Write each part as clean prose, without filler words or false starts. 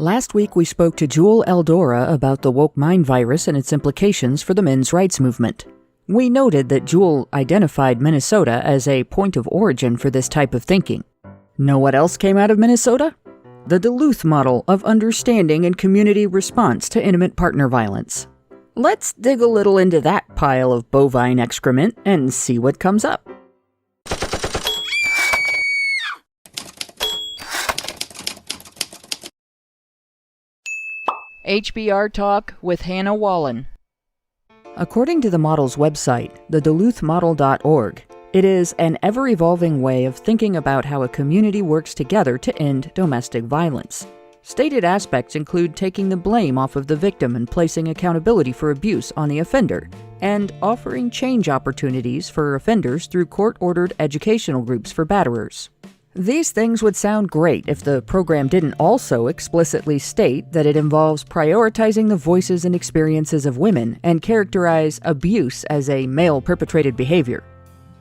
Last week we spoke to Jewel Eldora about the woke mind virus and its implications for the men's rights movement. We noted that Jewel identified Minnesota as a point of origin for this type of thinking. Know what else came out of Minnesota? The Duluth Model of Understanding and Community Response to Intimate Partner Violence. Let's dig a little into that pile of bovine excrement and see what comes up. HBR Talk with Hannah Wallen. According to the model's website, the DuluthModel.org, it is an ever-evolving way of thinking about how a community works together to end domestic violence. Stated aspects include taking the blame off of the victim and placing accountability for abuse on the offender, and offering change opportunities for offenders through court-ordered educational groups for batterers. These things would sound great if the program didn't also explicitly state that it involves prioritizing the voices and experiences of women and characterize abuse as a male-perpetrated behavior.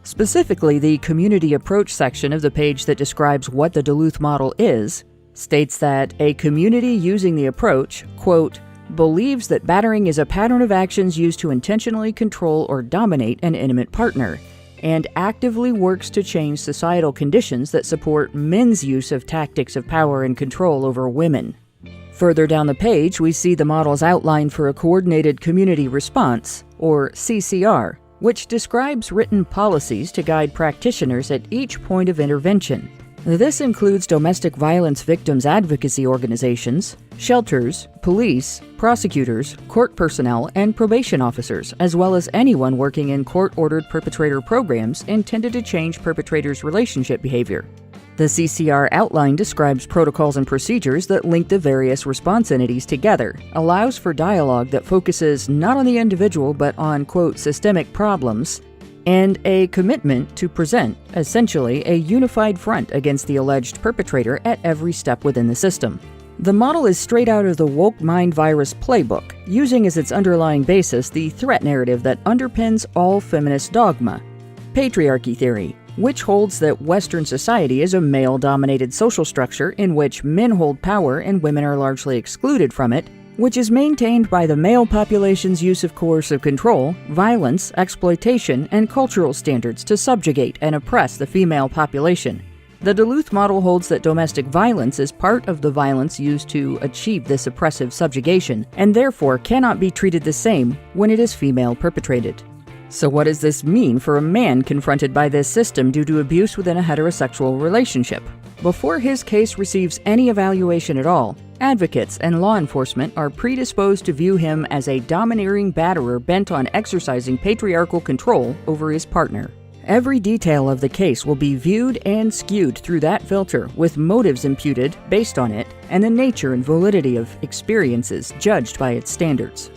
Specifically, the community approach section of the page that describes what the Duluth model is states that a community using the approach, quote, believes that battering is a pattern of actions used to intentionally control or dominate an intimate partner, and actively works to change societal conditions that support men's use of tactics of power and control over women. Further down the page, we see the model's outline for a coordinated community response, or CCR, which describes written policies to guide practitioners at each point of intervention. This includes domestic violence victims advocacy organizations, shelters, police, prosecutors, court personnel, and probation officers, as well as anyone working in court-ordered perpetrator programs intended to change perpetrators' relationship behavior. The CCR outline describes protocols and procedures that link the various response entities together, allows for dialogue that focuses not on the individual but on, quote, systemic problems, and a commitment to present, essentially, a unified front against the alleged perpetrator at every step within the system. The model is straight out of the woke mind virus playbook, using as its underlying basis the threat narrative that underpins all feminist dogma, patriarchy theory, which holds that Western society is a male-dominated social structure in which men hold power and women are largely excluded from it, which is maintained by the male population's use of coercive control, violence, exploitation, and cultural standards to subjugate and oppress the female population. The Duluth model holds that domestic violence is part of the violence used to achieve this oppressive subjugation, and therefore cannot be treated the same when it is female perpetrated. So what does this mean for a man confronted by this system due to abuse within a heterosexual relationship? Before his case receives any evaluation at all, advocates and law enforcement are predisposed to view him as a domineering batterer bent on exercising patriarchal control over his partner. Every detail of the case will be viewed and skewed through that filter, with motives imputed based on it, and the nature and validity of experiences judged by its standards.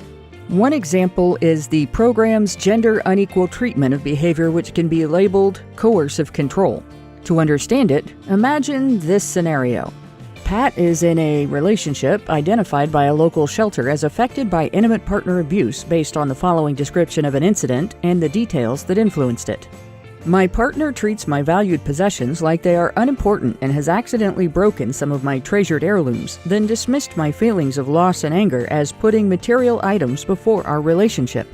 One example is the program's gender unequal treatment of behavior, which can be labeled coercive control. To understand it, imagine this scenario. Pat is in a relationship identified by a local shelter as affected by intimate partner abuse based on the following description of an incident and the details that influenced it. My partner treats my valued possessions like they are unimportant and has accidentally broken some of my treasured heirlooms, then dismissed my feelings of loss and anger as putting material items before our relationship.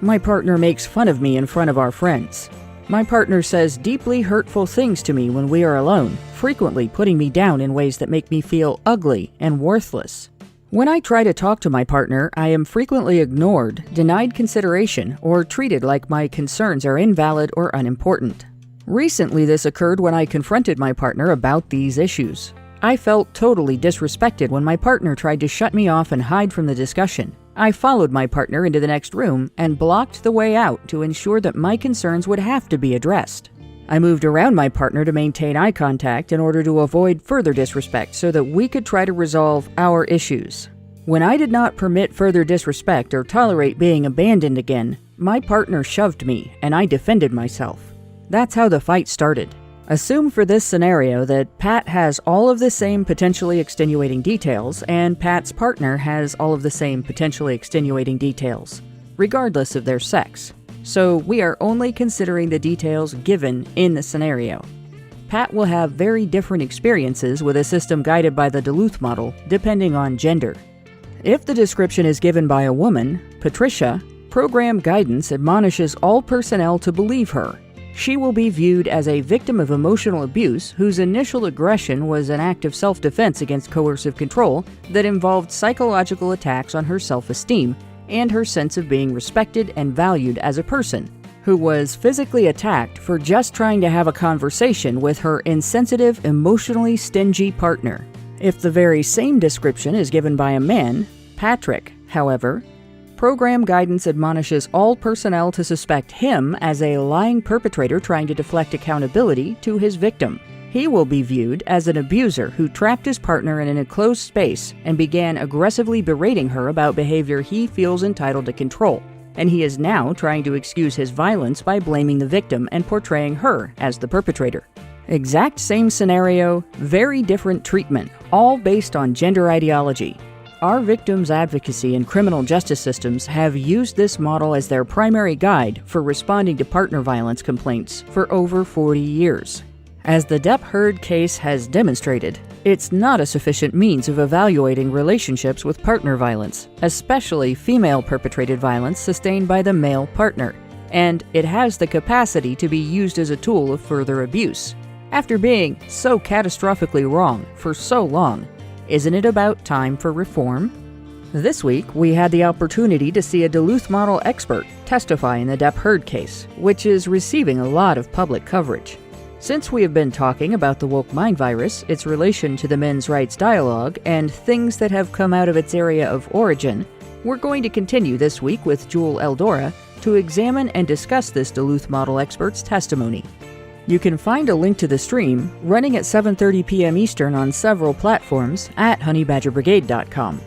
My partner makes fun of me in front of our friends. My partner says deeply hurtful things to me when we are alone, frequently putting me down in ways that make me feel ugly and worthless. When I try to talk to my partner, I am frequently ignored, denied consideration, or treated like my concerns are invalid or unimportant. Recently, this occurred when I confronted my partner about these issues. I felt totally disrespected when my partner tried to shut me off and hide from the discussion. I followed my partner into the next room and blocked the way out to ensure that my concerns would have to be addressed. I moved around my partner to maintain eye contact in order to avoid further disrespect so that we could try to resolve our issues. When I did not permit further disrespect or tolerate being abandoned again, my partner shoved me and I defended myself. That's how the fight started. Assume for this scenario that Pat has all of the same potentially extenuating details and Pat's partner has all of the same potentially extenuating details, regardless of their sex. So we are only considering the details given in the scenario. Pat will have very different experiences with a system guided by the Duluth model, depending on gender. If the description is given by a woman, Patricia, program guidance admonishes all personnel to believe her. She will be viewed as a victim of emotional abuse whose initial aggression was an act of self-defense against coercive control that involved psychological attacks on her self-esteem and her sense of being respected and valued as a person, who was physically attacked for just trying to have a conversation with her insensitive, emotionally stingy partner. If the very same description is given by a man, Patrick, however, program guidance admonishes all personnel to suspect him as a lying perpetrator trying to deflect accountability to his victim. He will be viewed as an abuser who trapped his partner in an enclosed space and began aggressively berating her about behavior he feels entitled to control, and he is now trying to excuse his violence by blaming the victim and portraying her as the perpetrator. Exact same scenario, very different treatment, all based on gender ideology. Our victims' advocacy and criminal justice systems have used this model as their primary guide for responding to partner violence complaints for over 40 years. As the Depp Heard case has demonstrated, it's not a sufficient means of evaluating relationships with partner violence, especially female-perpetrated violence sustained by the male partner, and it has the capacity to be used as a tool of further abuse. After being so catastrophically wrong for so long, isn't it about time for reform? This week, we had the opportunity to see a Duluth Model expert testify in the Depp Heard case, which is receiving a lot of public coverage. Since we have been talking about the woke mind virus, its relation to the men's rights dialogue, and things that have come out of its area of origin, we're going to continue this week with Jewel Eldora to examine and discuss this Duluth Model expert's testimony. You can find a link to the stream running at 7:30 p.m. Eastern on several platforms at HoneyBadgerBrigade.com.